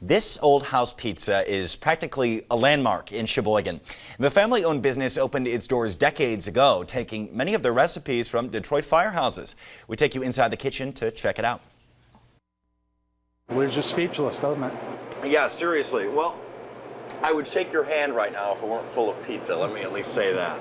This Old House Pizza is practically a landmark in Cheboygan. The family-owned business opened its doors decades ago, taking many of their recipes from Detroit firehouses. We take you inside the kitchen to check it out. Leaves you speechless, doesn't it? Yeah, seriously. Well, I would shake your hand right now if it weren't full of pizza. Let me at least say that.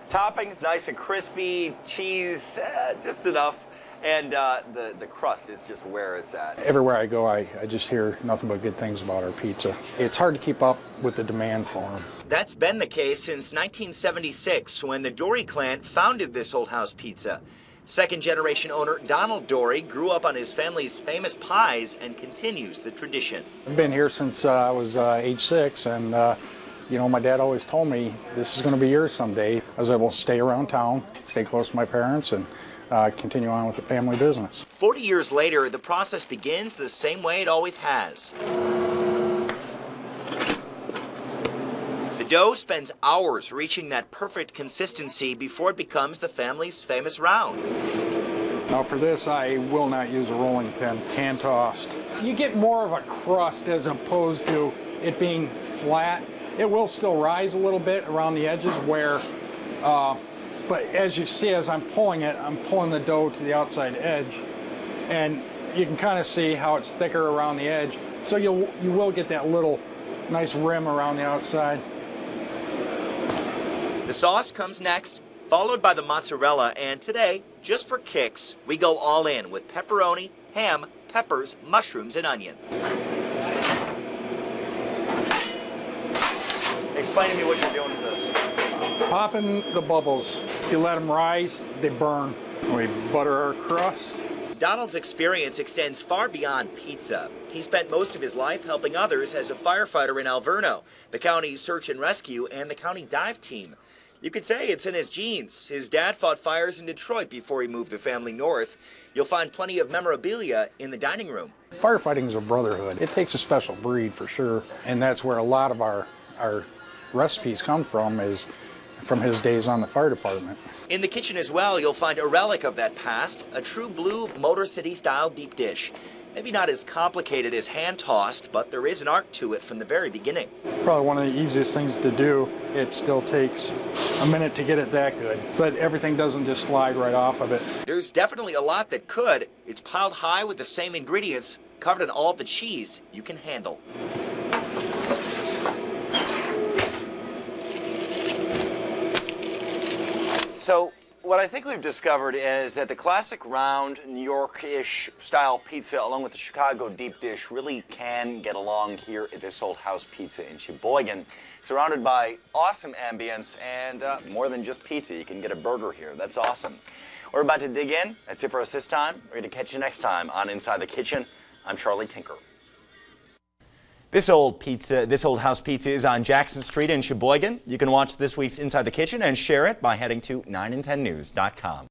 Toppings nice and crispy, cheese just enough. And the crust is just where it's at. Everywhere I go, I just hear nothing but good things about our pizza. It's hard to keep up with the demand for them. That's been the case since 1976, when the Dory clan founded this Old House Pizza. Second-generation owner Donald Dory grew up on his family's famous pies and continues the tradition. I've been here since I was age 6, and you know, my dad always told me this is going to be yours someday. I was able to stay around town, stay close to my parents, and continue on with the family business. 40 years later, the process begins the same way it always has. The dough spends hours reaching that perfect consistency before it becomes the family's famous round. Now for this, I will not use a rolling pin, hand tossed. You get more of a crust as opposed to it being flat. It will still rise a little bit around the edges where but as you see, as I'm pulling it, I'm pulling the dough to the outside edge, and you can kind of see how it's thicker around the edge. So you will get that little nice rim around the outside. The sauce comes next, followed by the mozzarella, and today, just for kicks, we go all in with pepperoni, ham, peppers, mushrooms, and onion. Explain to me what you're doing with this. Popping the bubbles. If you let them rise, they burn. We butter our crust. Donald's experience extends far beyond pizza. He spent most of his life helping others as a firefighter in Alverno, the county search and rescue, and the county dive team. You could say it's in his genes. His dad fought fires in Detroit before he moved the family north. You'll find plenty of memorabilia in the dining room. Firefighting is a brotherhood. It takes a special breed for sure, and that's where a lot of our recipes come from, is from his days on the fire department. In the kitchen as well, you'll find a relic of that past, a true blue Motor City-style deep dish. Maybe not as complicated as hand-tossed, but there is an art to it from the very beginning. Probably one of the easiest things to do. It still takes a minute to get it that good, but everything doesn't just slide right off of it. There's definitely a lot that could. It's piled high with the same ingredients, covered in all the cheese you can handle. So what I think we've discovered is that the classic round New York-ish style pizza along with the Chicago deep dish really can get along here at this Old House Pizza in Cheboygan. Surrounded by awesome ambience and more than just pizza. You can get a burger here. That's awesome. We're about to dig in. That's it for us this time. We're going to catch you next time on Inside the Kitchen. I'm Charlie Tinker. This Old House Pizza is on Jackson Street in Cheboygan. You can watch this week's Inside the Kitchen and share it by heading to 9and10news.com.